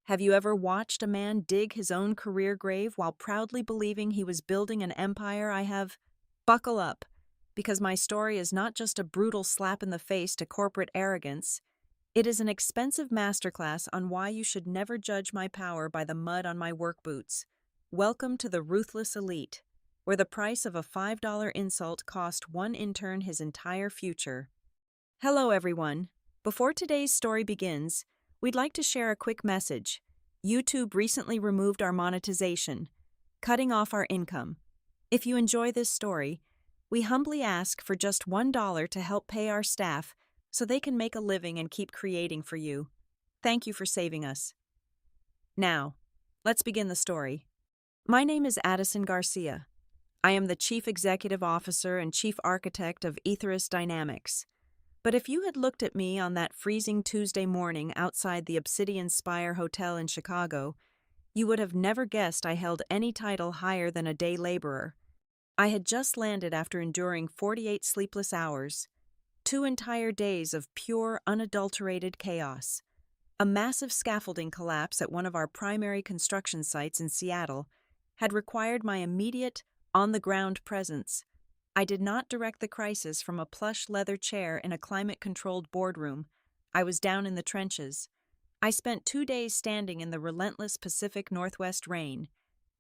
Have you ever watched a man dig his own career grave while proudly believing he was building an empire? Buckle up, because my story is not just a brutal slap in the face to corporate arrogance. It is an expensive masterclass on why you should never judge my power by the mud on my work boots. Welcome to the ruthless elite, where the price of a $5 insult cost one intern his entire future. Hello, everyone. Before today's story begins, we'd like to share a quick message. YouTube recently removed our monetization, cutting off our income. If you enjoy this story, we humbly ask for just $1 to help pay our staff so they can make a living and keep creating for you. Thank you for saving us. Now, let's begin the story. My name is Addison Garcia. I am the Chief Executive Officer and Chief Architect of Ethos Dynamics. But if you had looked at me on that freezing Tuesday morning outside the Obsidian Spire Hotel in Chicago, you would have never guessed I held any title higher than a day laborer. I had just landed after enduring 48 sleepless hours, 2 entire days of pure, unadulterated chaos. A massive scaffolding collapse at one of our primary construction sites in Seattle had required my immediate, on-the-ground presence. I did not direct the crisis from a plush leather chair in a climate-controlled boardroom. I was down in the trenches. I spent 2 days standing in the relentless Pacific Northwest rain,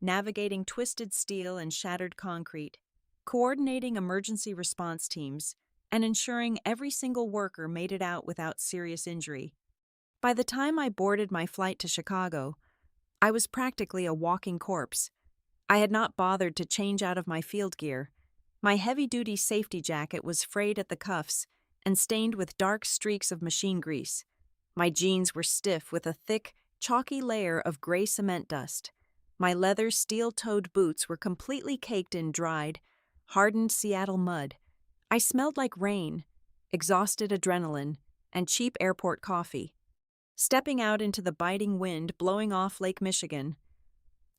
navigating twisted steel and shattered concrete, coordinating emergency response teams, and ensuring every single worker made it out without serious injury. By the time I boarded my flight to Chicago, I was practically a walking corpse. I had not bothered to change out of my field gear. My heavy-duty safety jacket was frayed at the cuffs and stained with dark streaks of machine grease. My jeans were stiff with a thick, chalky layer of gray cement dust. My leather steel-toed boots were completely caked in dried, hardened Seattle mud. I smelled like rain, exhausted adrenaline, and cheap airport coffee. Stepping out into the biting wind blowing off Lake Michigan,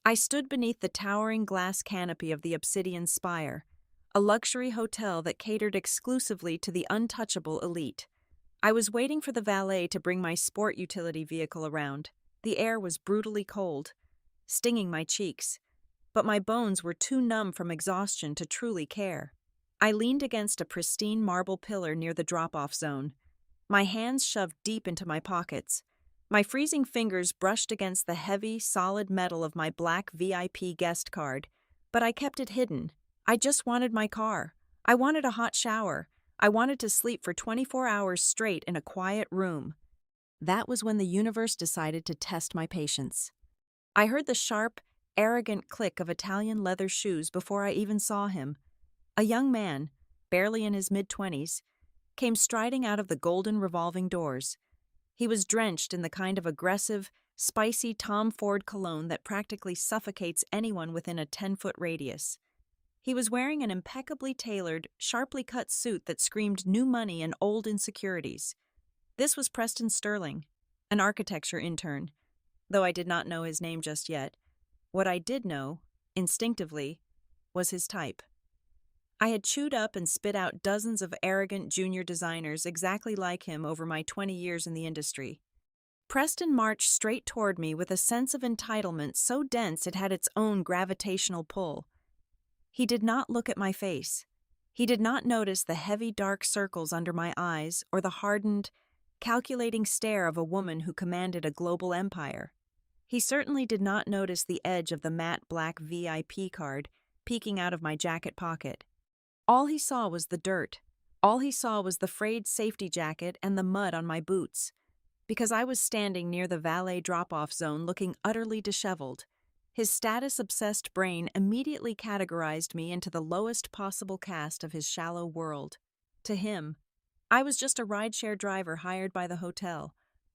I stood beneath the towering glass canopy of the Obsidian Spire, a luxury hotel that catered exclusively to the untouchable elite. I was waiting for the valet to bring my sport utility vehicle around. The air was brutally cold, stinging my cheeks, but my bones were too numb from exhaustion to truly care. I leaned against a pristine marble pillar near the drop-off zone, my hands shoved deep into my pockets. My freezing fingers brushed against the heavy, solid metal of my black VIP guest card, but I kept it hidden. I just wanted my car. I wanted a hot shower. I wanted to sleep for 24 hours straight in a quiet room. That was when the universe decided to test my patience. I heard the sharp, arrogant click of Italian leather shoes before I even saw him. A young man, barely in his mid-20s, came striding out of the golden revolving doors. He was drenched in the kind of aggressive, spicy Tom Ford cologne that practically suffocates anyone within a 10-foot radius. He was wearing an impeccably tailored, sharply cut suit that screamed new money and old insecurities. This was Preston Sterling, an architecture intern, though I did not know his name just yet. What I did know, instinctively, was his type. I had chewed up and spit out dozens of arrogant junior designers exactly like him over my 20 years in the industry. Preston marched straight toward me with a sense of entitlement so dense it had its own gravitational pull. He did not look at my face. He did not notice the heavy dark circles under my eyes or the hardened, calculating stare of a woman who commanded a global empire. He certainly did not notice the edge of the matte black VIP card peeking out of my jacket pocket. All he saw was the dirt. All he saw was the frayed safety jacket and the mud on my boots. Because I was standing near the valet drop-off zone looking utterly disheveled, his status-obsessed brain immediately categorized me into the lowest possible caste of his shallow world. To him, I was just a rideshare driver hired by the hotel,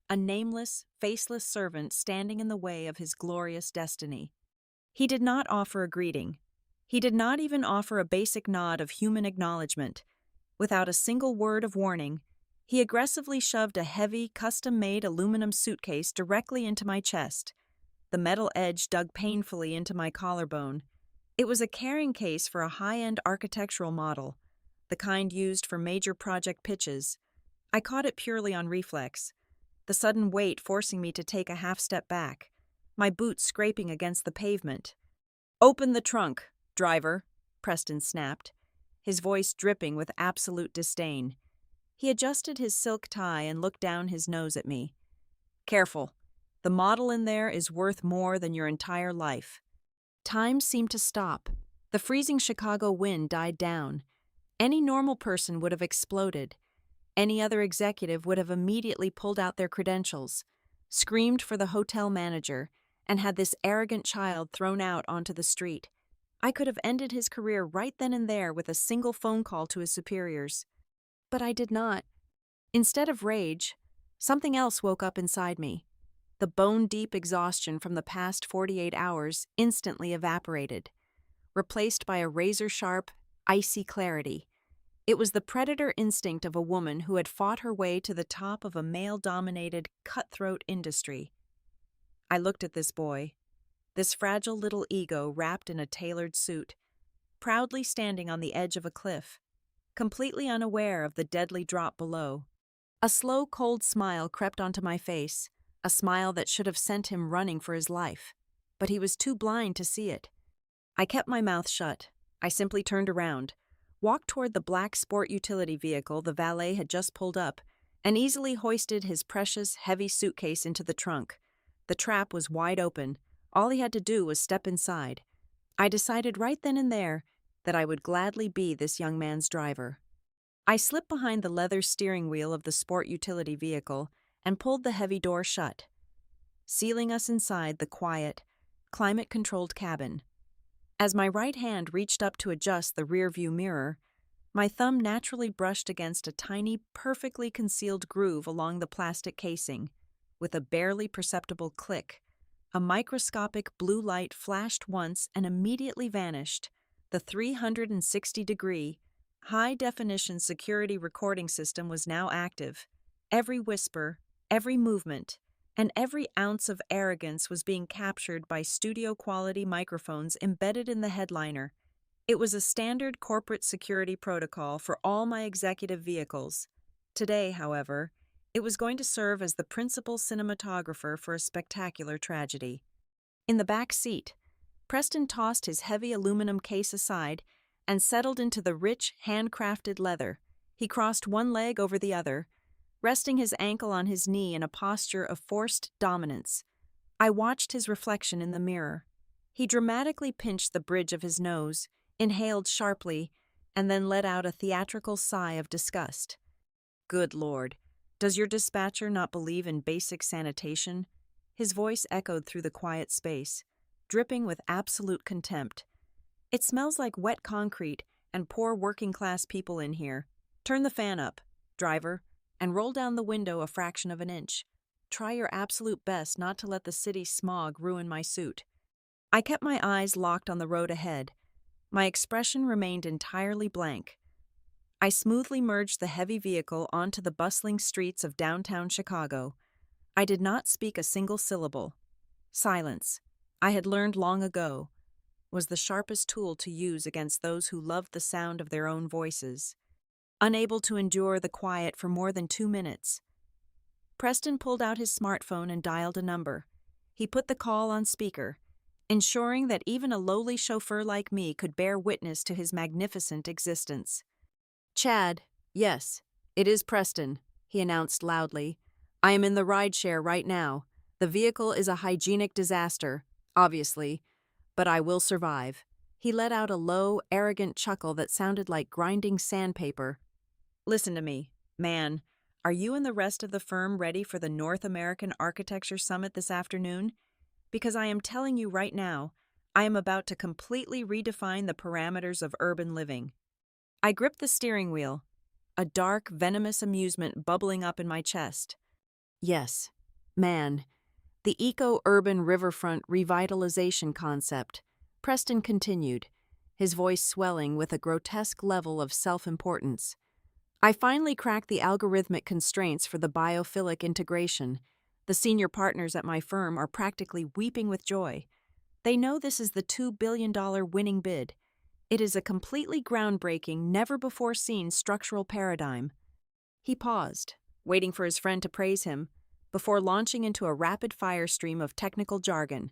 a nameless, faceless servant standing in the way of his glorious destiny. He did not offer a greeting. He did not even offer a basic nod of human acknowledgement. Without a single word of warning, he aggressively shoved a heavy, custom-made aluminum suitcase directly into my chest. The metal edge dug painfully into my collarbone. It was a carrying case for a high-end architectural model, the kind used for major project pitches. I caught it purely on reflex. the sudden weight forcing me to take a half step back, my boots scraping against the pavement. "Open the trunk, driver," Preston snapped, his voice dripping with absolute disdain. He adjusted his silk tie and looked down his nose at me. "Careful. The model in there is worth more than your entire life." Time seemed to stop. The freezing Chicago wind died down. Any normal person would have exploded. Any other executive would have immediately pulled out their credentials, screamed for the hotel manager, and had this arrogant child thrown out onto the street. I could have ended his career right then and there with a single phone call to his superiors. But I did not. Instead of rage, something else woke up inside me. The bone-deep exhaustion from the past 48 hours instantly evaporated, replaced by a razor-sharp, icy clarity. It was the predator instinct of a woman who had fought her way to the top of a male-dominated, cutthroat industry. I looked at this boy, this fragile little ego wrapped in a tailored suit, proudly standing on the edge of a cliff, completely unaware of the deadly drop below. A slow, cold smile crept onto my face, a smile that should have sent him running for his life, but he was too blind to see it. I kept my mouth shut. I simply turned around, walked toward the black sport utility vehicle the valet had just pulled up, and easily hoisted his precious, heavy suitcase into the trunk. The trap was wide open. All he had to do was step inside. I decided right then and there that I would gladly be this young man's driver. I slipped behind the leather steering wheel of the sport utility vehicle and pulled the heavy door shut, sealing us inside the quiet, climate-controlled cabin. As my right hand reached up to adjust the rear-view mirror, my thumb naturally brushed against a tiny, perfectly concealed groove along the plastic casing. With a barely perceptible click, a microscopic blue light flashed once and immediately vanished. The 360-degree, high-definition security recording system was now active. Every whisper, every movement, and every ounce of arrogance was being captured by studio-quality microphones embedded in the headliner. It was a standard corporate security protocol for all my executive vehicles. Today, however, it was going to serve as the principal cinematographer for a spectacular tragedy. In the back seat, Preston tossed his heavy aluminum case aside and settled into the rich, handcrafted leather. He crossed one leg over the other, resting his ankle on his knee in a posture of forced dominance. I watched his reflection in the mirror. He dramatically pinched the bridge of his nose, inhaled sharply, and then let out a theatrical sigh of disgust. "Good Lord, does your dispatcher not believe in basic sanitation?" His voice echoed through the quiet space, dripping with absolute contempt. "It smells like wet concrete and poor working-class people in here. Turn the fan up, driver, and roll down the window a fraction of an inch. Try your absolute best not to let the city smog ruin my suit." I kept my eyes locked on the road ahead. My expression remained entirely blank. I smoothly merged the heavy vehicle onto the bustling streets of downtown Chicago. I did not speak a single syllable. Silence, I had learned long ago, was the sharpest tool to use against those who loved the sound of their own voices. Unable to endure the quiet for more than 2 minutes, Preston pulled out his smartphone and dialed a number. He put the call on speaker, ensuring that even a lowly chauffeur like me could bear witness to his magnificent existence. "Chad, yes, it is Preston," he announced loudly. "I am in the rideshare right now. The vehicle is a hygienic disaster, obviously, but I will survive." He let out a low, arrogant chuckle that sounded like grinding sandpaper. "Listen to me, man. Are you and the rest of the firm ready for the North American Architecture Summit this afternoon? Because I am telling you right now, I am about to completely redefine the parameters of urban living." I gripped the steering wheel, a dark, venomous amusement bubbling up in my chest. "Yes, man. The eco-urban riverfront revitalization concept," Preston continued, his voice swelling with a grotesque level of self-importance. "I finally cracked the algorithmic constraints for the biophilic integration. The senior partners at my firm are practically weeping with joy. They know this is the $2 billion winning bid. It is a completely groundbreaking, never-before-seen structural paradigm." He paused, waiting for his friend to praise him, before launching into a rapid-fire stream of technical jargon.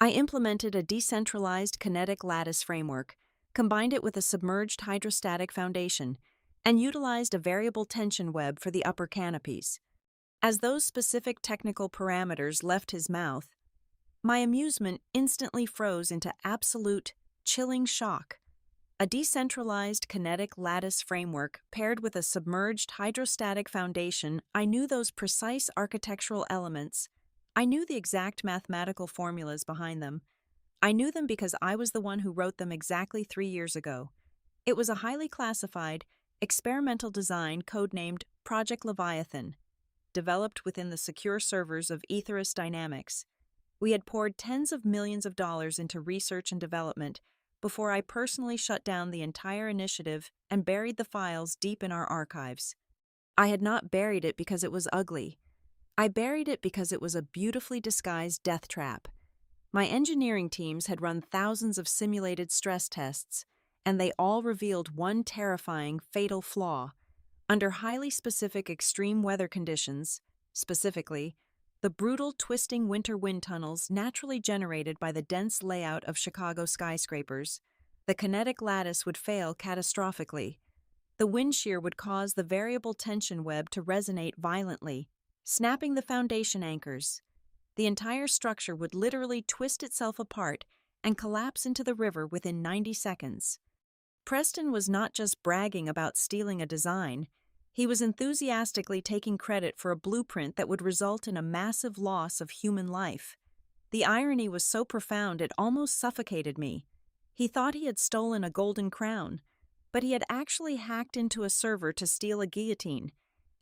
I implemented a decentralized kinetic lattice framework, combined it with a submerged hydrostatic foundation, and utilized a variable tension web for the upper canopies. As those specific technical parameters left his mouth, my amusement instantly froze into absolute, chilling shock. A decentralized kinetic lattice framework paired with a submerged hydrostatic foundation, I knew those precise architectural elements. I knew the exact mathematical formulas behind them. I knew them because I was the one who wrote them exactly 3 years ago. It was a highly classified, experimental design codenamed Project Leviathan, developed within the secure servers of Aetherius Dynamics. We had poured tens of millions of dollars into research and development before I personally shut down the entire initiative and buried the files deep in our archives. I had not buried it because it was ugly. I buried it because it was a beautifully disguised death trap. My engineering teams had run thousands of simulated stress tests, and they all revealed one terrifying, fatal flaw. Under highly specific extreme weather conditions, specifically, the brutal, twisting winter wind tunnels naturally generated by the dense layout of Chicago skyscrapers, the kinetic lattice would fail catastrophically. The wind shear would cause the variable tension web to resonate violently, snapping the foundation anchors. The entire structure would literally twist itself apart and collapse into the river within 90 seconds. Preston was not just bragging about stealing a design. He was enthusiastically taking credit for a blueprint that would result in a massive loss of human life. The irony was so profound it almost suffocated me. He thought he had stolen a golden crown, but he had actually hacked into a server to steal a guillotine,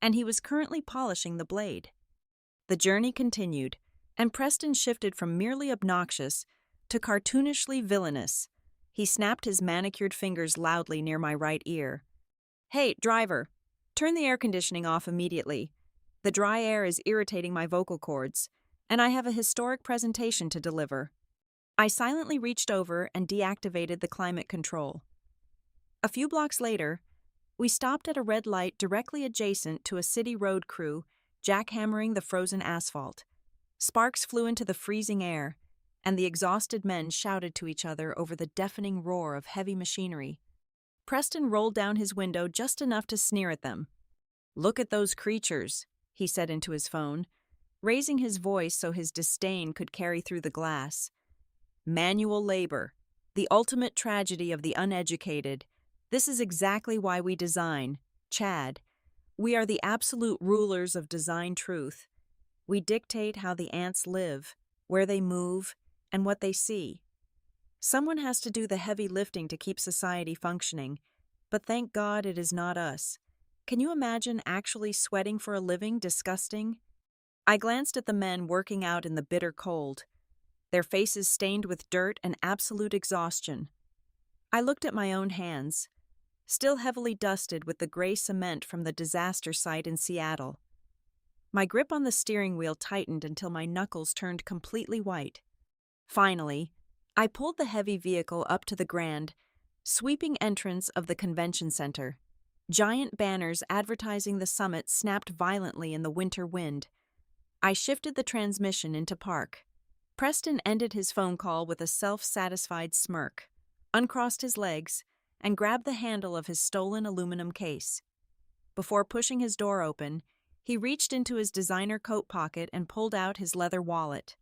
and he was currently polishing the blade. The journey continued, and Preston shifted from merely obnoxious to cartoonishly villainous. He snapped his manicured fingers loudly near my right ear. "Hey, driver! Turn the air conditioning off immediately. The dry air is irritating my vocal cords, and I have a historic presentation to deliver." I silently reached over and deactivated the climate control. A few blocks later, we stopped at a red light directly adjacent to a city road crew jackhammering the frozen asphalt. Sparks flew into the freezing air, and the exhausted men shouted to each other over the deafening roar of heavy machinery. Preston rolled down his window just enough to sneer at them. "Look at those creatures," he said into his phone, raising his voice so his disdain could carry through the glass. "Manual labor, the ultimate tragedy of the uneducated. This is exactly why we design, Chad. We are the absolute rulers of design truth. We dictate how the ants live, where they move, and what they see. Someone has to do the heavy lifting to keep society functioning, but thank God it is not us. Can you imagine actually sweating for a living? Disgusting." I glanced at the men working out in the bitter cold, their faces stained with dirt and absolute exhaustion. I looked at my own hands, still heavily dusted with the gray cement from the disaster site in Seattle. My grip on the steering wheel tightened until my knuckles turned completely white. Finally, I pulled the heavy vehicle up to the grand, sweeping entrance of the convention center. Giant banners advertising the summit snapped violently in the winter wind. I shifted the transmission into park. Preston ended his phone call with a self-satisfied smirk, uncrossed his legs, and grabbed the handle of his stolen aluminum case. Before pushing his door open, he reached into his designer coat pocket and pulled out his leather wallet.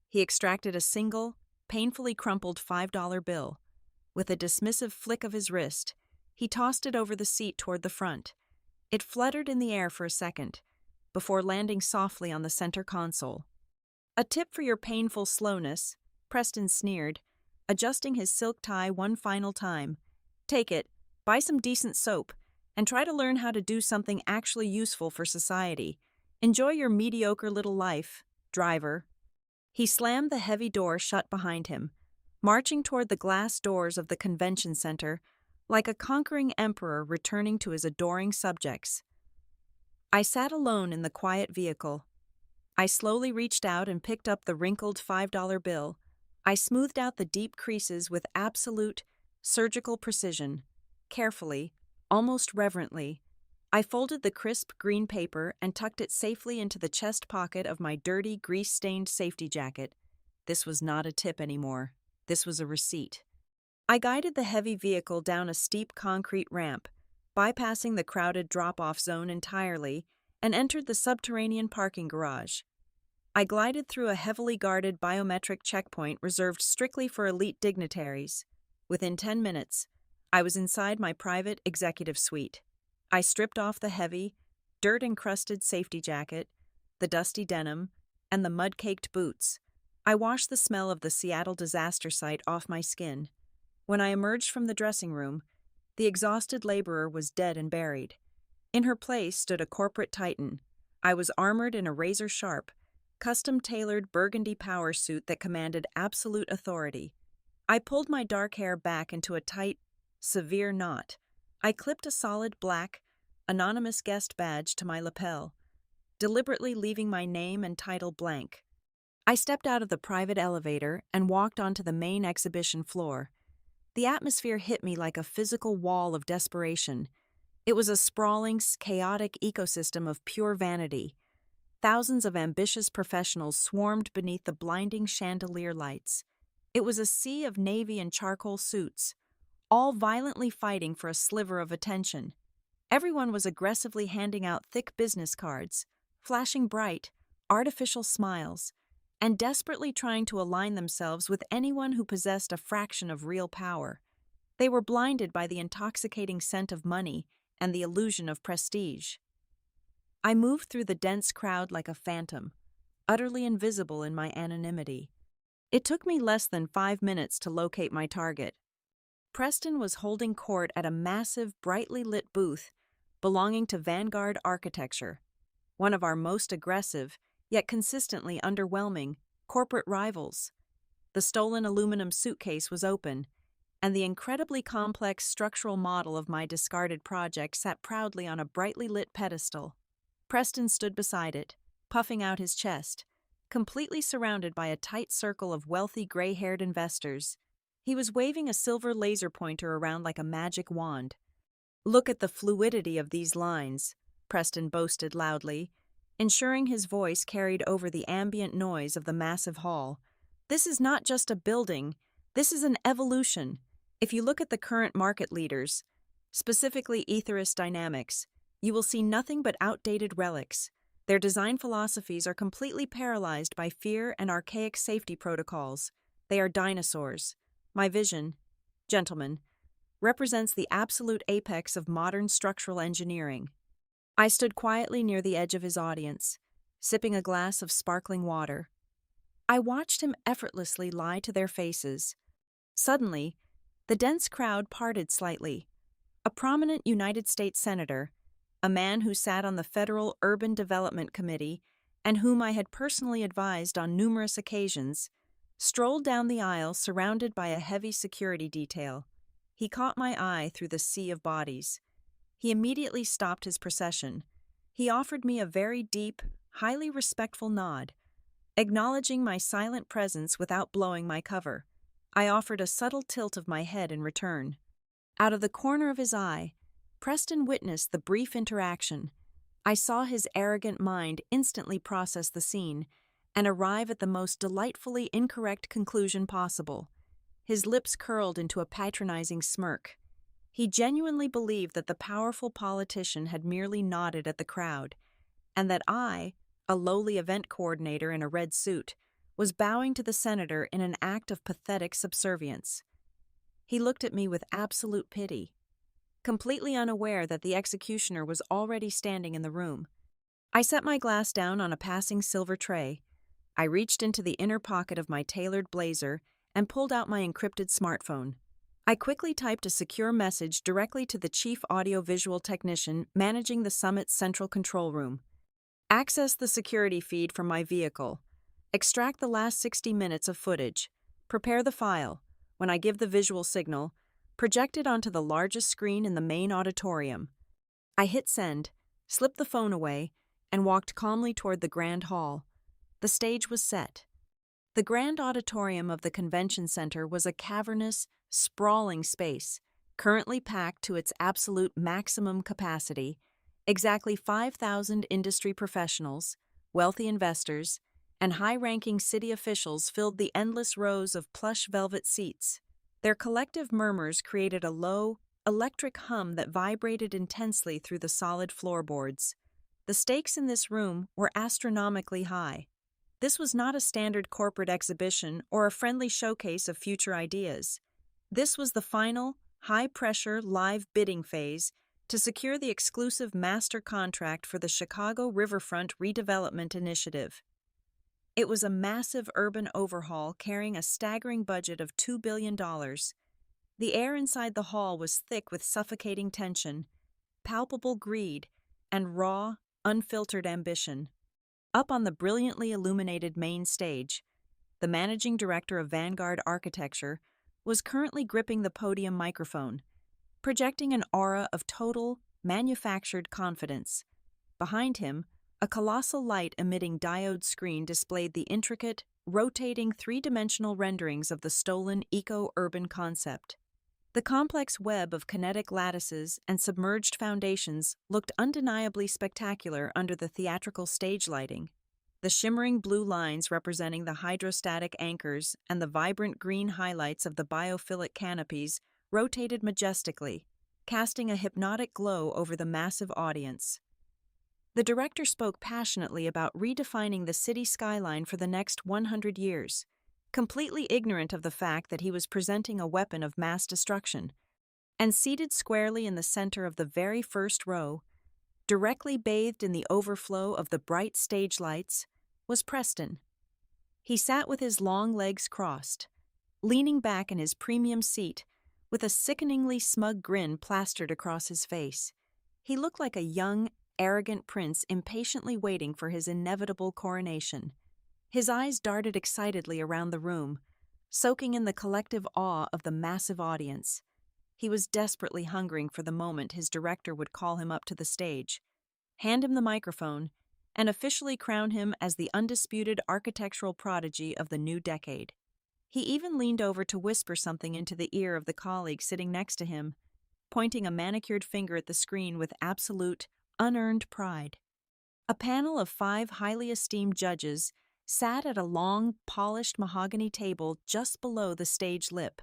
He extracted a single, painfully crumpled $5 bill. With a dismissive flick of his wrist, he tossed it over the seat toward the front. It fluttered in the air for a second, before landing softly on the center console. "A tip for your painful slowness," Preston sneered, adjusting his silk tie one final time. "Take it, buy some decent soap, and try to learn how to do something actually useful for society. Enjoy your mediocre little life, driver." He slammed the heavy door shut behind him, marching toward the glass doors of the convention center like a conquering emperor returning to his adoring subjects. I sat alone in the quiet vehicle. I slowly reached out and picked up the wrinkled $5 bill. I smoothed out the deep creases with absolute, surgical precision. Carefully, almost reverently, I folded the crisp green paper and tucked it safely into the chest pocket of my dirty, grease-stained safety jacket. This was not a tip anymore. This was a receipt. I guided the heavy vehicle down a steep concrete ramp, bypassing the crowded drop-off zone entirely, and entered the subterranean parking garage. I glided through a heavily guarded biometric checkpoint reserved strictly for elite dignitaries. Within 10 minutes, I was inside my private executive suite. I stripped off the heavy, dirt-encrusted safety jacket, the dusty denim, and the mud-caked boots. I washed the smell of the Seattle disaster site off my skin. When I emerged from the dressing room, the exhausted laborer was dead and buried. In her place stood a corporate titan. I was armored in a razor-sharp, custom-tailored burgundy power suit that commanded absolute authority. I pulled my dark hair back into a tight, severe knot. I clipped a solid black, anonymous guest badge to my lapel, deliberately leaving my name and title blank. I stepped out of the private elevator and walked onto the main exhibition floor. The atmosphere hit me like a physical wall of desperation. It was a sprawling, chaotic ecosystem of pure vanity. Thousands of ambitious professionals swarmed beneath the blinding chandelier lights. It was a sea of navy and charcoal suits, all violently fighting for a sliver of attention. Everyone was aggressively handing out thick business cards, flashing bright, artificial smiles, and desperately trying to align themselves with anyone who possessed a fraction of real power. They were blinded by the intoxicating scent of money and the illusion of prestige. I moved through the dense crowd like a phantom, utterly invisible in my anonymity. It took me less than 5 minutes to locate my target. Preston was holding court at a massive, brightly lit booth belonging to Vanguard Architecture, one of our most aggressive, yet consistently underwhelming, corporate rivals. The stolen aluminum suitcase was open, and the incredibly complex structural model of my discarded project sat proudly on a brightly lit pedestal. Preston stood beside it, puffing out his chest, completely surrounded by a tight circle of wealthy gray-haired investors. He was waving a silver laser pointer around like a magic wand. "Look at the fluidity of these lines," Preston boasted loudly, ensuring his voice carried over the ambient noise of the massive hall. "This is not just a building, this is an evolution. If you look at the current market leaders, specifically Etherius Dynamics, you will see nothing but outdated relics. Their design philosophies are completely paralyzed by fear and archaic safety protocols. They are dinosaurs. My vision, gentlemen, represents the absolute apex of modern structural engineering." I stood quietly near the edge of his audience, sipping a glass of sparkling water. I watched him effortlessly lie to their faces. Suddenly, the dense crowd parted slightly. A prominent United States senator, a man who sat on the Federal Urban Development Committee and whom I had personally advised on numerous occasions, strolled down the aisle surrounded by a heavy security detail. He caught my eye through the sea of bodies. He immediately stopped his procession. He offered me a very deep, highly respectful nod, acknowledging my silent presence without blowing my cover. I offered a subtle tilt of my head in return. Out of the corner of his eye, Preston witnessed the brief interaction. I saw his arrogant mind instantly process the scene and arrive at the most delightfully incorrect conclusion possible. His lips curled into a patronizing smirk. He genuinely believed that the powerful politician had merely nodded at the crowd, and that I, a lowly event coordinator in a red suit, was bowing to the senator in an act of pathetic subservience. He looked at me with absolute pity, completely unaware that the executioner was already standing in the room. I set my glass down on a passing silver tray. I reached into the inner pocket of my tailored blazer and pulled out my encrypted smartphone. I quickly typed a secure message directly to the chief audio-visual technician managing the summit's central control room. "Access the security feed from my vehicle. Extract the last 60 minutes of footage. Prepare the file. When I give the visual signal, project it onto the largest screen in the main auditorium." I hit send, slipped the phone away, and walked calmly toward the grand hall. The stage was set. The grand auditorium of the convention center was a cavernous, sprawling space, currently packed to its absolute maximum capacity, Exactly 5,000 industry professionals, wealthy investors, and high-ranking city officials filled the endless rows of plush velvet seats. Their collective murmurs created a low, electric hum that vibrated intensely through the solid floorboards. The stakes in this room were astronomically high. This was not a standard corporate exhibition or a friendly showcase of future ideas. This was the final, high-pressure live bidding phase to secure the exclusive master contract for the Chicago Riverfront Redevelopment Initiative. It was a massive urban overhaul carrying a staggering budget of $2 billion. The air inside the hall was thick with suffocating tension, palpable greed, and raw, unfiltered ambition. Up on the brilliantly illuminated main stage, the managing director of Vanguard Architecture was currently gripping the podium microphone, projecting an aura of total, manufactured confidence. Behind him, a colossal light-emitting diode screen displayed the intricate, rotating three-dimensional renderings of the stolen eco-urban concept. The complex web of kinetic lattices and submerged foundations looked undeniably spectacular under the theatrical stage lighting. The shimmering blue lines representing the hydrostatic anchors and the vibrant green highlights of the biophilic canopies rotated majestically, casting a hypnotic glow over the massive audience. The director spoke passionately about redefining the city skyline for the next 100 years, completely ignorant of the fact that he was presenting a weapon of mass destruction. And seated squarely in the center of the very first row, directly bathed in the overflow of the bright stage lights, was Preston. He sat with his long legs crossed, leaning back in his premium seat, with a sickeningly smug grin plastered across his face. He looked like a young, arrogant prince impatiently waiting for his inevitable coronation. His eyes darted excitedly around the room, soaking in the collective awe of the massive audience. He was desperately hungering for the moment his director would call him up to the stage, hand him the microphone, and officially crown him as the undisputed architectural prodigy of the new decade. He even leaned over to whisper something into the ear of the colleague sitting next to him, pointing a manicured finger at the screen with absolute, unearned pride. A panel of 5 highly esteemed judges sat at a long, polished mahogany table just below the stage lip.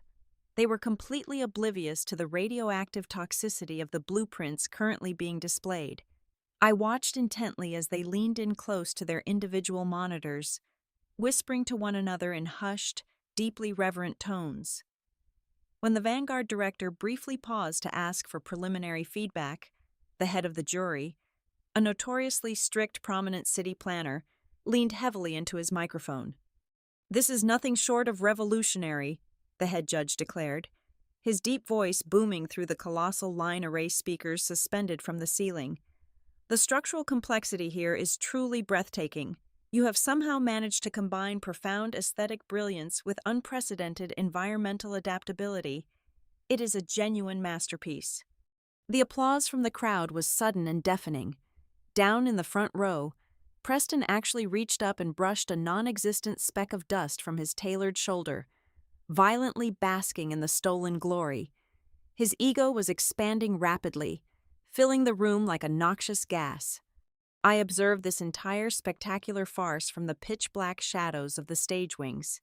They were completely oblivious to the radioactive toxicity of the blueprints currently being displayed. I watched intently as they leaned in close to their individual monitors, whispering to one another in hushed, deeply reverent tones. When the Vanguard director briefly paused to ask for preliminary feedback, the head of the jury, a notoriously strict prominent city planner, leaned heavily into his microphone. "This is nothing short of revolutionary," the head judge declared, his deep voice booming through the colossal line array speakers suspended from the ceiling. "The structural complexity here is truly breathtaking. You have somehow managed to combine profound aesthetic brilliance with unprecedented environmental adaptability. It is a genuine masterpiece." The applause from the crowd was sudden and deafening. Down in the front row, Preston actually reached up and brushed a non-existent speck of dust from his tailored shoulder, violently basking in the stolen glory. His ego was expanding rapidly, filling the room like a noxious gas. I observed this entire spectacular farce from the pitch-black shadows of the stage wings.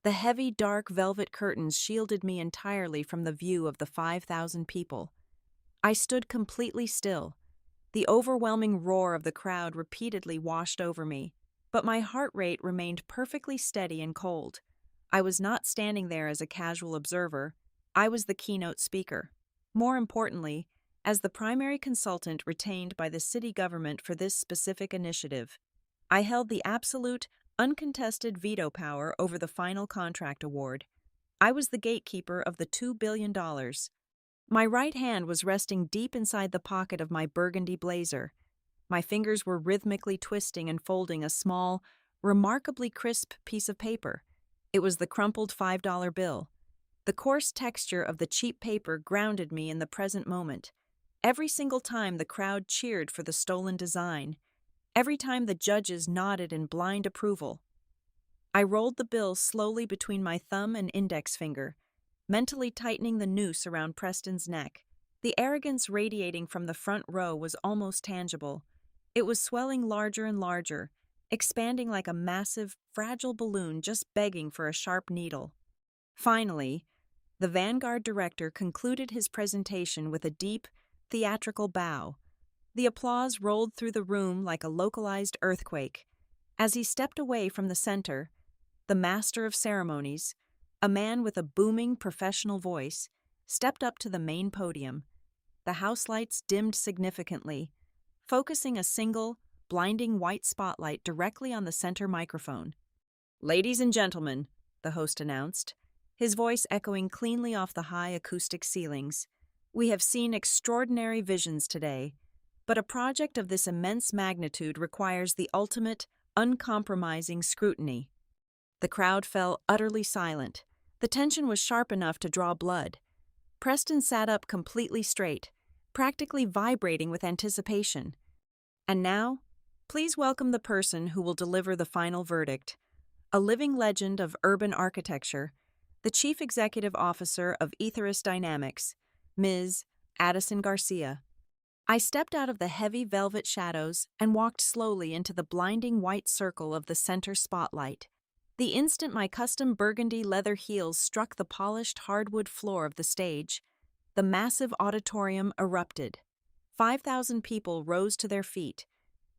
The heavy, dark velvet curtains shielded me entirely from the view of the 5,000 people. I stood completely still. The overwhelming roar of the crowd repeatedly washed over me, but my heart rate remained perfectly steady and cold. I was not standing there as a casual observer. I was the keynote speaker. More importantly, as the primary consultant retained by the city government for this specific initiative, I held the absolute, uncontested veto power over the final contract award. I was the gatekeeper of the $2 billion. My right hand was resting deep inside the pocket of my burgundy blazer. My fingers were rhythmically twisting and folding a small, remarkably crisp piece of paper. It was the crumpled $5 bill. The coarse texture of the cheap paper grounded me in the present moment. Every single time the crowd cheered for the stolen design, every time the judges nodded in blind approval, I rolled the bill slowly between my thumb and index finger, mentally tightening the noose around Preston's neck. The arrogance radiating from the front row was almost tangible. It was swelling larger and larger, expanding like a massive, fragile balloon just begging for a sharp needle. Finally, the Vanguard director concluded his presentation with a deep, theatrical bow. The applause rolled through the room like a localized earthquake. As he stepped away from the center, the master of ceremonies, a man with a booming professional voice, stepped up to the main podium. The house lights dimmed significantly, focusing a single, blinding white spotlight directly on the center microphone. "Ladies and gentlemen," the host announced, his voice echoing cleanly off the high acoustic ceilings, "we have seen extraordinary visions today, but a project of this immense magnitude requires the ultimate, uncompromising scrutiny." The crowd fell utterly silent. The tension was sharp enough to draw blood. Preston sat up completely straight, practically vibrating with anticipation. "And now, please welcome the person who will deliver the final verdict. A living legend of urban architecture, the Chief Executive Officer of Ethos Dynamics, Ms. Addison Garcia." I stepped out of the heavy velvet shadows and walked slowly into the blinding white circle of the center spotlight. The instant my custom burgundy leather heels struck the polished hardwood floor of the stage, the massive auditorium erupted. 5,000 people rose to their feet,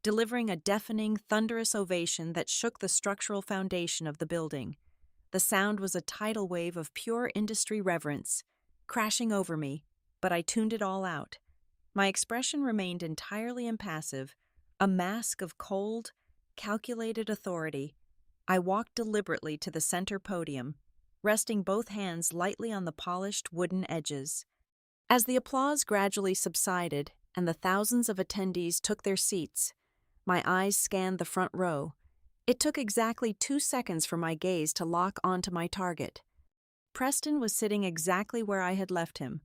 delivering a deafening, thunderous ovation that shook the structural foundation of the building. The sound was a tidal wave of pure industry reverence, crashing over me, but I tuned it all out. My expression remained entirely impassive, a mask of cold, calculated authority. I walked deliberately to the center podium, resting both hands lightly on the polished wooden edges. As the applause gradually subsided and the thousands of attendees took their seats, my eyes scanned the front row. It took exactly 2 seconds for my gaze to lock onto my target. Preston was sitting exactly where I had left him,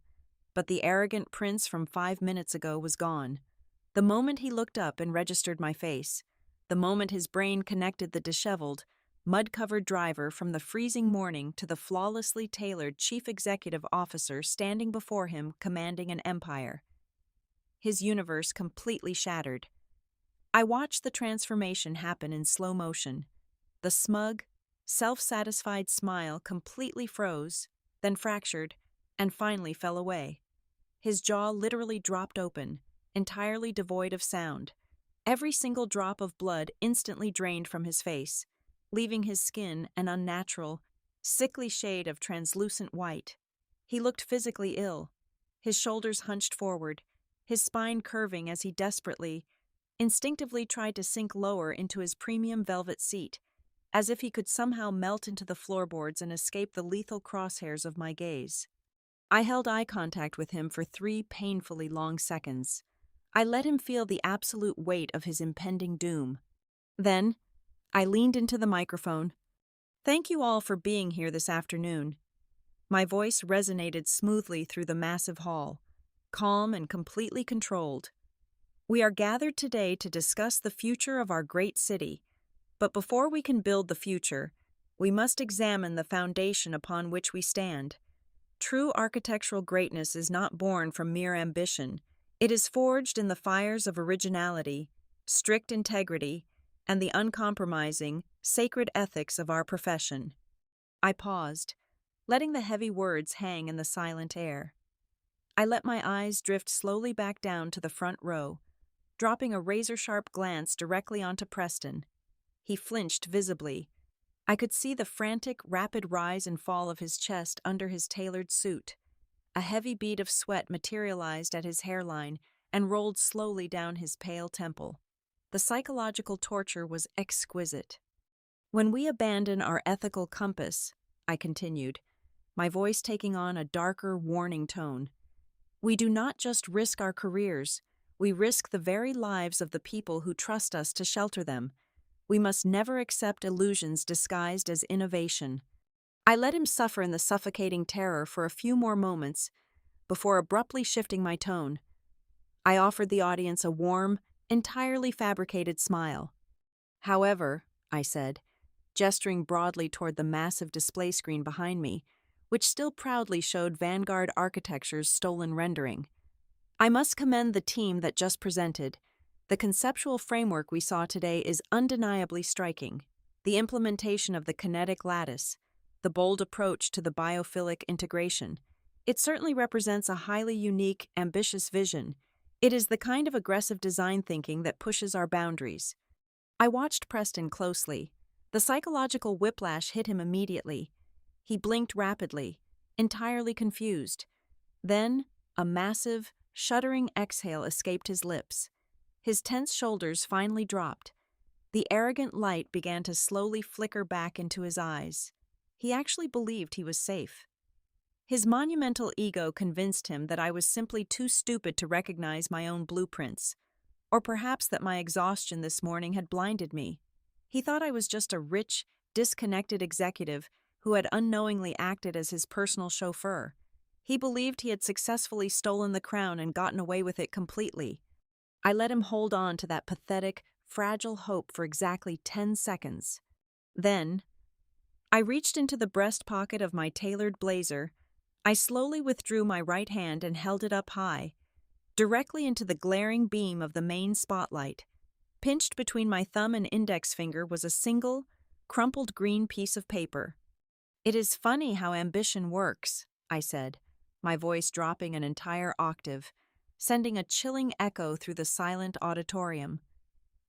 but the arrogant prince from 5 minutes ago was gone. The moment he looked up and registered my face, the moment his brain connected the disheveled, mud-covered driver from the freezing morning to the flawlessly tailored chief executive officer standing before him commanding an empire, his universe completely shattered. I watched the transformation happen in slow motion. The smug, self-satisfied smile completely froze, then fractured, and finally fell away. His jaw literally dropped open, entirely devoid of sound. Every single drop of blood instantly drained from his face, leaving his skin an unnatural, sickly shade of translucent white. He looked physically ill, his shoulders hunched forward, his spine curving as he instinctively tried to sink lower into his premium velvet seat, as if he could somehow melt into the floorboards and escape the lethal crosshairs of my gaze. I held eye contact with him for 3 painfully long seconds. I let him feel the absolute weight of his impending doom. Then, I leaned into the microphone. "Thank you all for being here this afternoon." My voice resonated smoothly through the massive hall, calm and completely controlled. "We are gathered today to discuss the future of our great city, but before we can build the future, we must examine the foundation upon which we stand. True architectural greatness is not born from mere ambition. It is forged in the fires of originality, strict integrity, and the uncompromising, sacred ethics of our profession." I paused, letting the heavy words hang in the silent air. I let my eyes drift slowly back down to the front row, dropping a razor-sharp glance directly onto Preston. He flinched visibly. I could see the frantic, rapid rise and fall of his chest under his tailored suit. A heavy bead of sweat materialized at his hairline and rolled slowly down his pale temple. The psychological torture was exquisite. "When we abandon our ethical compass," I continued, my voice taking on a darker, warning tone, "we do not just risk our careers, we risk the very lives of the people who trust us to shelter them. We must never accept illusions disguised as innovation." I let him suffer in the suffocating terror for a few more moments before abruptly shifting my tone. I offered the audience a warm, entirely fabricated smile. "However," I said, gesturing broadly toward the massive display screen behind me, which still proudly showed Vanguard Architecture's stolen rendering, I must commend the team that just presented. The conceptual framework we saw today is undeniably striking. The implementation of the kinetic lattice, the bold approach to the biophilic integration. It certainly represents a highly unique, ambitious vision. It is the kind of aggressive design thinking that pushes our boundaries. I watched Preston closely. The psychological whiplash hit him immediately. He blinked rapidly, entirely confused. Then, a massive, shuddering exhale escaped his lips. His tense shoulders finally dropped. The arrogant light began to slowly flicker back into his eyes. He actually believed he was safe. His monumental ego convinced him that I was simply too stupid to recognize my own blueprints, or perhaps that my exhaustion this morning had blinded me. He thought I was just a rich, disconnected executive who had unknowingly acted as his personal chauffeur. He believed he had successfully stolen the crown and gotten away with it completely. I let him hold on to that pathetic, fragile hope for exactly 10 seconds. Then, I reached into the breast pocket of my tailored blazer. I slowly withdrew my right hand and held it up high, directly into the glaring beam of the main spotlight. Pinched between my thumb and index finger was a single, crumpled green piece of paper. "It is funny how ambition works," I said, my voice dropping an entire octave, sending a chilling echo through the silent auditorium.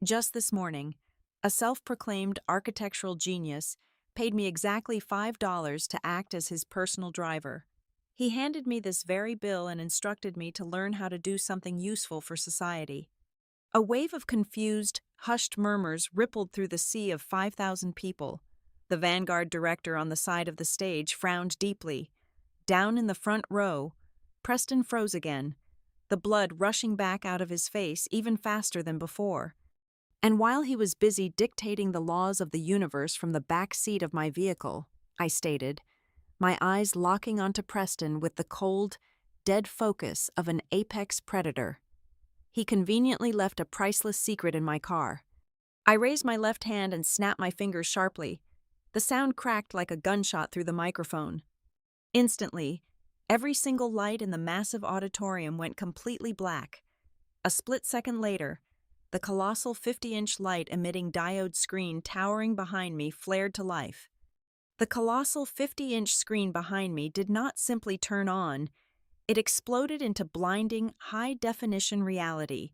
Just this morning, a self-proclaimed architectural genius paid me exactly $5 to act as his personal driver. He handed me this very bill and instructed me to learn how to do something useful for society. A wave of confused, hushed murmurs rippled through the sea of 5,000 people. The Vanguard director on the side of the stage frowned deeply. Down in the front row, Preston froze again, the blood rushing back out of his face even faster than before. And while he was busy dictating the laws of the universe from the back seat of my vehicle, I stated, my eyes locking onto Preston with the cold, dead focus of an apex predator. He conveniently left a priceless secret in my car. I raised my left hand and snapped my fingers sharply. The sound cracked like a gunshot through the microphone. Instantly, every single light in the massive auditorium went completely black. A split second later, the colossal 50-inch light-emitting diode screen towering behind me flared to life. The colossal 50-inch screen behind me did not simply turn on, it exploded into blinding, high-definition reality.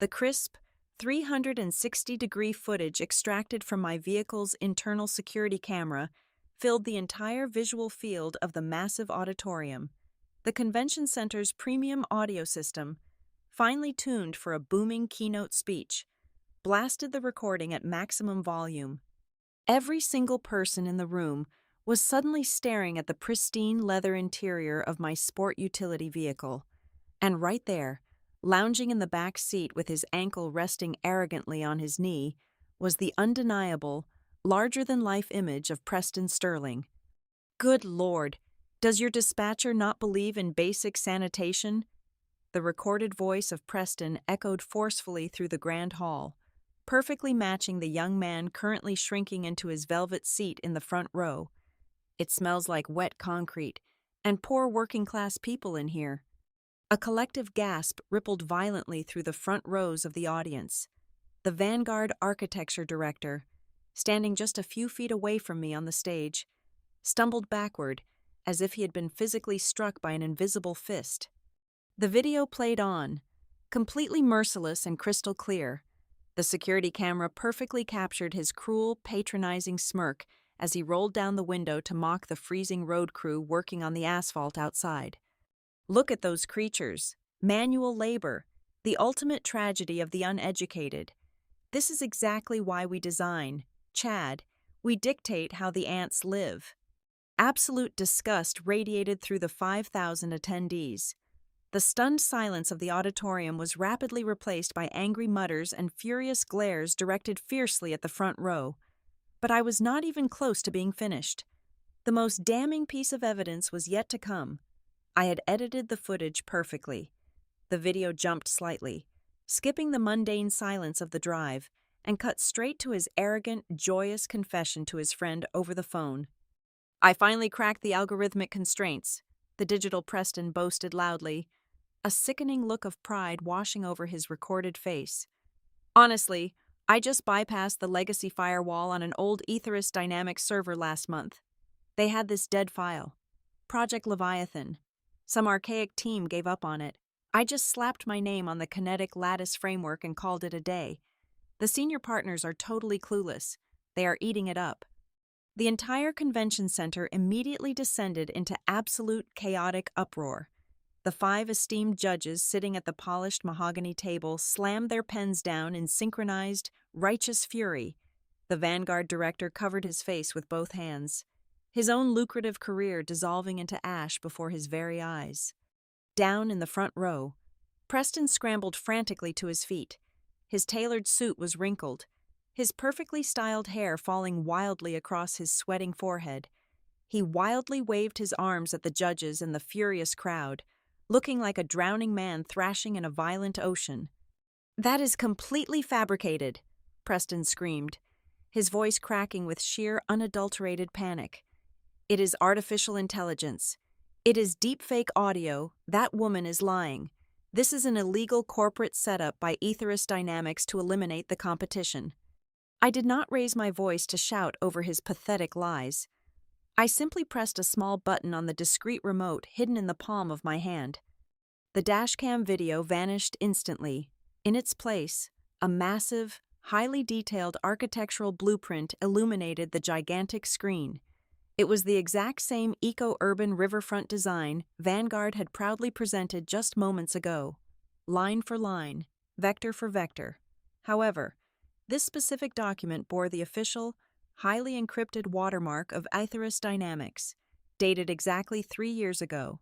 The crisp, 360-degree footage extracted from my vehicle's internal security camera filled the entire visual field of the massive auditorium. The convention center's premium audio system, finely tuned for a booming keynote speech, blasted the recording at maximum volume. Every single person in the room was suddenly staring at the pristine leather interior of my sport utility vehicle. And right there, lounging in the back seat with his ankle resting arrogantly on his knee, was the undeniable, larger-than-life image of Preston Sterling. Good Lord, does your dispatcher not believe in basic sanitation? The recorded voice of Preston echoed forcefully through the grand hall, perfectly matching the young man currently shrinking into his velvet seat in the front row. It smells like wet concrete, and poor working-class people in here. A collective gasp rippled violently through the front rows of the audience. The Vanguard architecture director, standing just a few feet away from me on the stage, stumbled backward as if he had been physically struck by an invisible fist. The video played on, completely merciless and crystal clear. The security camera perfectly captured his cruel, patronizing smirk as he rolled down the window to mock the freezing road crew working on the asphalt outside. Look at those creatures. Manual labor. The ultimate tragedy of the uneducated. This is exactly why we design. Chad, we dictate how the ants live. Absolute disgust radiated through the 5,000 attendees. The stunned silence of the auditorium was rapidly replaced by angry mutters and furious glares directed fiercely at the front row. But I was not even close to being finished. The most damning piece of evidence was yet to come. I had edited the footage perfectly. The video jumped slightly, skipping the mundane silence of the drive, and cut straight to his arrogant, joyous confession to his friend over the phone. I finally cracked the algorithmic constraints, the digital Preston boasted loudly. a sickening look of pride washing over his recorded face. Honestly, I just bypassed the legacy firewall on an old Ethos Dynamics server last month. They had this dead file. Project Leviathan. Some archaic team gave up on it. I just slapped my name on the kinetic lattice framework and called it a day. The senior partners are totally clueless. They are eating it up. The entire convention center immediately descended into absolute chaotic uproar. The 5 esteemed judges sitting at the polished mahogany table slammed their pens down in synchronized, righteous fury. The Vanguard director covered his face with both hands, his own lucrative career dissolving into ash before his very eyes. Down in the front row, Preston scrambled frantically to his feet. His tailored suit was wrinkled, his perfectly styled hair falling wildly across his sweating forehead. He wildly waved his arms at the judges and the furious crowd, looking like a drowning man thrashing in a violent ocean. "That is completely fabricated," Preston screamed, his voice cracking with sheer unadulterated panic. "It is artificial intelligence. It is deepfake audio. That woman is lying. This is an illegal corporate setup by Ethos Dynamics to eliminate the competition." I did not raise my voice to shout over his pathetic lies. I simply pressed a small button on the discreet remote hidden in the palm of my hand. The dashcam video vanished instantly. In its place, a massive, highly detailed architectural blueprint illuminated the gigantic screen. It was the exact same eco-urban riverfront design Vanguard had proudly presented just moments ago, line for line, vector for vector. However, this specific document bore the official, highly encrypted watermark of Ethos Dynamics, dated exactly 3 years ago,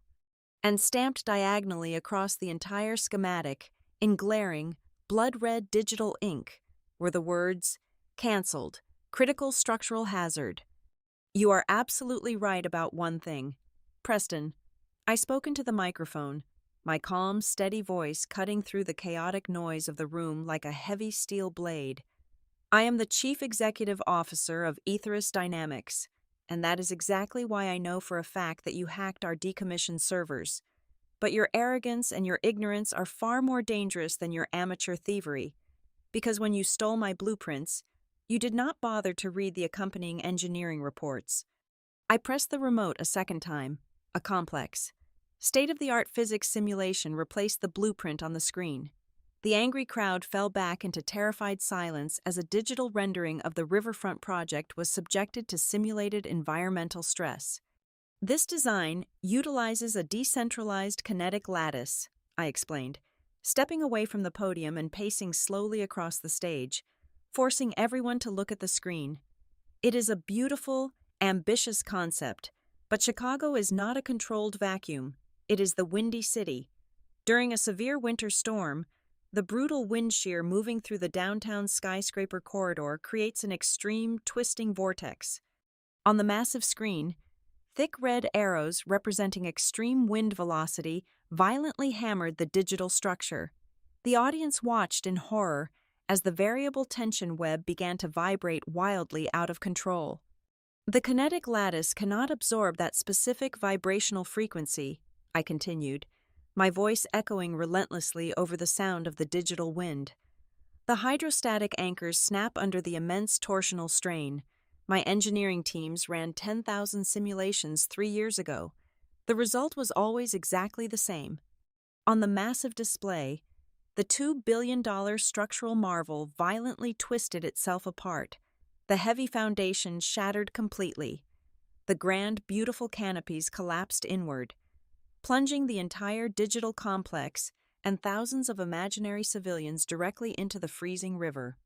and stamped diagonally across the entire schematic in glaring, blood-red digital ink were the words, "Cancelled, critical structural hazard." "You are absolutely right about one thing. Preston," I spoke into the microphone, my calm, steady voice cutting through the chaotic noise of the room like a heavy steel blade. "I am the Chief Executive Officer of Ethos Dynamics, and that is exactly why I know for a fact that you hacked our decommissioned servers. But your arrogance and your ignorance are far more dangerous than your amateur thievery, because when you stole my blueprints, you did not bother to read the accompanying engineering reports." I pressed the remote a second time. A complex, state-of-the-art physics simulation replaced the blueprint on the screen. The angry crowd fell back into terrified silence as a digital rendering of the riverfront project was subjected to simulated environmental stress. "This design utilizes a decentralized kinetic lattice," I explained, stepping away from the podium and pacing slowly across the stage, forcing everyone to look at the screen. "It is a beautiful, ambitious concept, but Chicago is not a controlled vacuum. It is the Windy City. During a severe winter storm, the brutal wind shear moving through the downtown skyscraper corridor creates an extreme, twisting vortex. On the massive screen, thick red arrows representing extreme wind velocity violently hammered the digital structure. The audience watched in horror as the variable tension web began to vibrate wildly out of control. "The kinetic lattice cannot absorb that specific vibrational frequency," I continued, my voice echoing relentlessly over the sound of the digital wind. "The hydrostatic anchors snap under the immense torsional strain. My engineering teams ran 10,000 simulations 3 years ago. The result was always exactly the same." On the massive display, the $2 billion structural marvel violently twisted itself apart. The heavy foundation shattered completely. The grand, beautiful canopies collapsed inward, plunging the entire digital complex and thousands of imaginary civilians directly into the freezing river.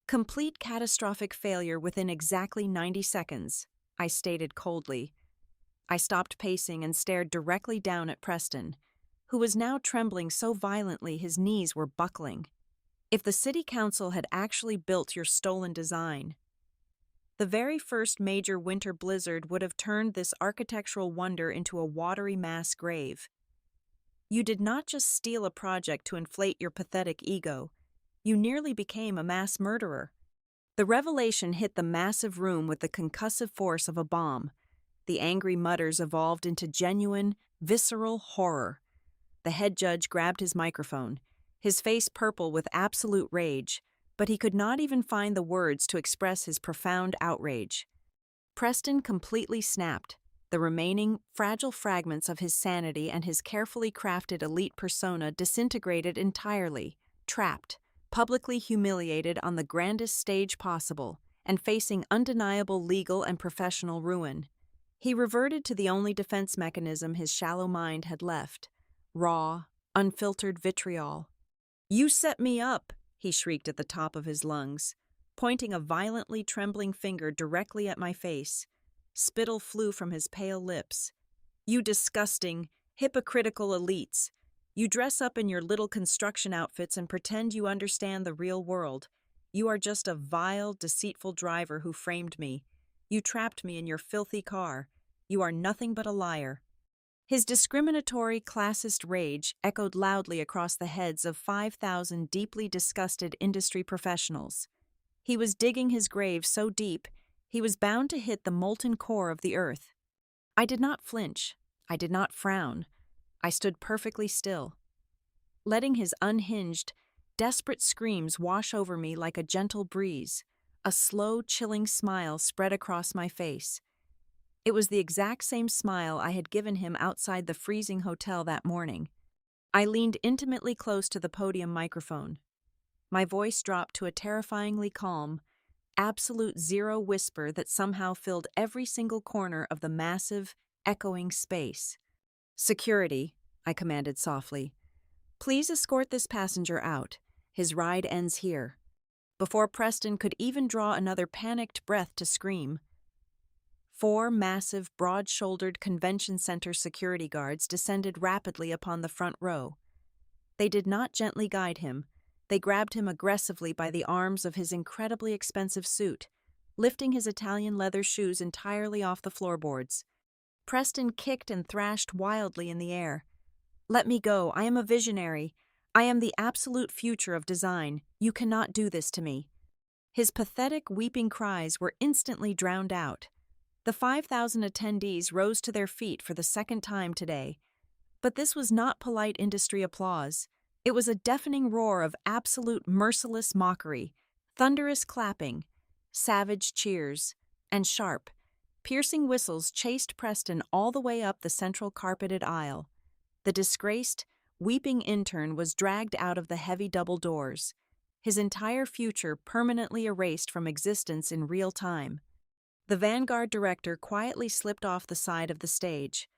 "Complete catastrophic failure within exactly 90 seconds, I stated coldly. I stopped pacing and stared directly down at Preston, who was now trembling so violently his knees were buckling. "If the city council had actually built your stolen design, the very first major winter blizzard would have turned this architectural wonder into a watery mass grave. You did not just steal a project to inflate your pathetic ego, you nearly became a mass murderer." The revelation hit the massive room with the concussive force of a bomb. The angry mutters evolved into genuine, visceral horror. the head judge grabbed his microphone, his face purple with absolute rage, but he could not even find the words to express his profound outrage. Preston completely snapped. The remaining, fragile fragments of his sanity and his carefully crafted elite persona disintegrated entirely, trapped, publicly humiliated on the grandest stage possible, and facing undeniable legal and professional ruin. He reverted to the only defense mechanism his shallow mind had left: raw, unfiltered vitriol. "You set me up!" he shrieked at the top of his lungs, pointing a violently trembling finger directly at my face. Spittle flew from his pale lips. "You disgusting, hypocritical elites! You dress up in your little construction outfits and pretend you understand the real world. You are just a vile, deceitful driver who framed me. You trapped me in your filthy car. You are nothing but a liar." His discriminatory, classist rage echoed loudly across the heads of 5,000 deeply disgusted industry professionals. He was digging his grave so deep, he was bound to hit the molten core of the earth. I did not flinch. I did not frown. I stood perfectly still, letting his unhinged, desperate screams wash over me like a gentle breeze. A slow, chilling smile spread across my face. It was the exact same smile I had given him outside the freezing hotel that morning. I leaned intimately close to the podium microphone. My voice dropped to a terrifyingly calm, absolute zero whisper that somehow filled every single corner of the massive, echoing space. "Security," I commanded softly. "Please escort this passenger out. His ride ends here." Before Preston could even draw another panicked breath to scream, 4 massive, broad-shouldered convention center security guards descended rapidly upon the front row. They did not gently guide him. They grabbed him aggressively by the arms of his incredibly expensive suit, lifting his Italian leather shoes entirely off the floorboards. Preston kicked and thrashed wildly in the air. "Let me go. I am a visionary. I am the absolute future of design. You cannot do this to me." His pathetic, weeping cries were instantly drowned out. The 5,000 attendees rose to their feet for the second time today. But this was not polite industry applause. It was a deafening roar of absolute merciless mockery, thunderous clapping, savage cheers, and sharp, piercing whistles chased Preston all the way up the central carpeted aisle. The disgraced, weeping intern was dragged out of the heavy double doors, his entire future permanently erased from existence in real time. The Vanguard director quietly slipped off the side of the stage,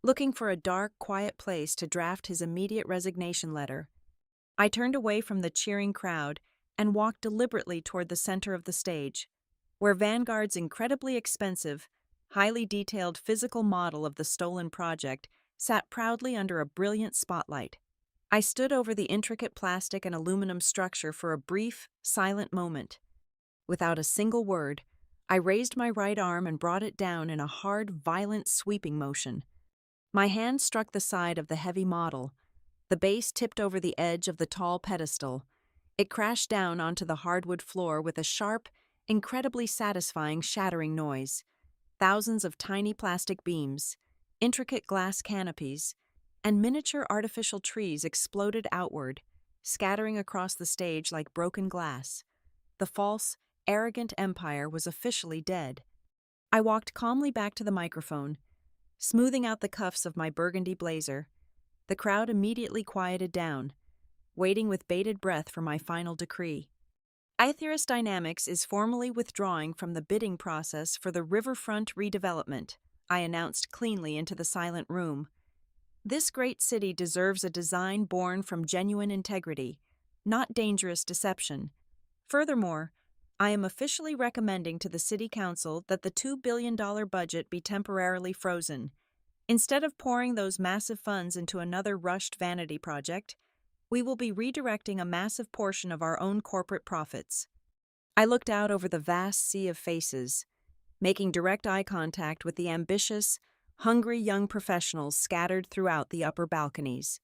looking for a dark, quiet place to draft his immediate resignation letter. I turned away from the cheering crowd and walked deliberately toward the center of the stage, where Vanguard's incredibly expensive, highly detailed physical model of the stolen project sat proudly under a brilliant spotlight. I stood over the intricate plastic and aluminum structure for a brief, silent moment. Without a single word, I raised my right arm and brought it down in a hard, violent sweeping motion. My hand struck the side of the heavy model. The base tipped over the edge of the tall pedestal. It crashed down onto the hardwood floor with a sharp, incredibly satisfying shattering noise. Thousands of tiny plastic beams, intricate glass canopies, and miniature artificial trees exploded outward, scattering across the stage like broken glass. The false, arrogant empire was officially dead. I walked calmly back to the microphone, smoothing out the cuffs of my burgundy blazer. The crowd immediately quieted down, waiting with bated breath for my final decree. Aethirus Dynamics is formally withdrawing from the bidding process for the riverfront redevelopment, I announced cleanly into the silent room. This great city deserves a design born from genuine integrity, not dangerous deception. Furthermore, I am officially recommending to the City Council that the $2 billion budget be temporarily frozen. Instead of pouring those massive funds into another rushed vanity project, we will be redirecting a massive portion of our own corporate profits. I looked out over the vast sea of faces, making direct eye contact with the ambitious, hungry young professionals scattered throughout the upper balconies.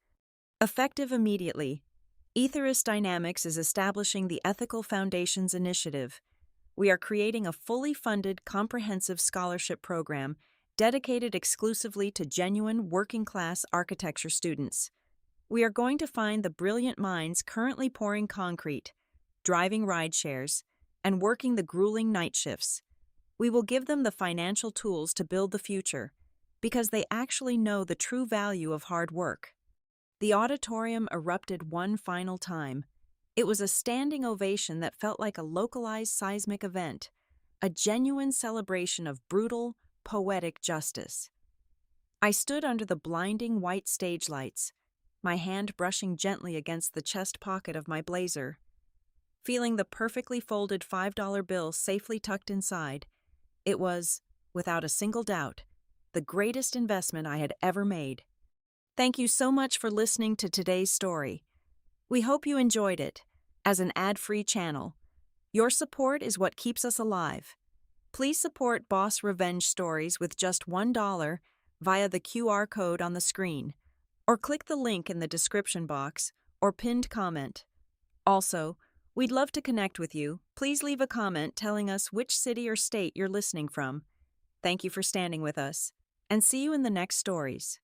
Effective immediately, Aethirus Dynamics is establishing the Ethical Foundations Initiative. We are creating a fully funded, comprehensive scholarship program dedicated exclusively to genuine working-class architecture students. We are going to find the brilliant minds currently pouring concrete, driving ride shares, and working the grueling night shifts. We will give them the financial tools to build the future, because they actually know the true value of hard work. The auditorium erupted one final time. It was a standing ovation that felt like a localized seismic event, a genuine celebration of brutal, poetic justice. I stood under the blinding white stage lights, my hand brushing gently against the chest pocket of my blazer. Feeling the perfectly folded $5 bill safely tucked inside, it was, without a single doubt, the greatest investment I had ever made. Thank you so much for listening to today's story. We hope you enjoyed it. As an ad-free channel, your support is what keeps us alive. Please support Boss Revenge Stories with just $1 via the QR code on the screen, or click the link in the description box or pinned comment. Also, we'd love to connect with you. Please leave a comment telling us which city or state you're listening from. Thank you for standing with us, and see you in the next stories.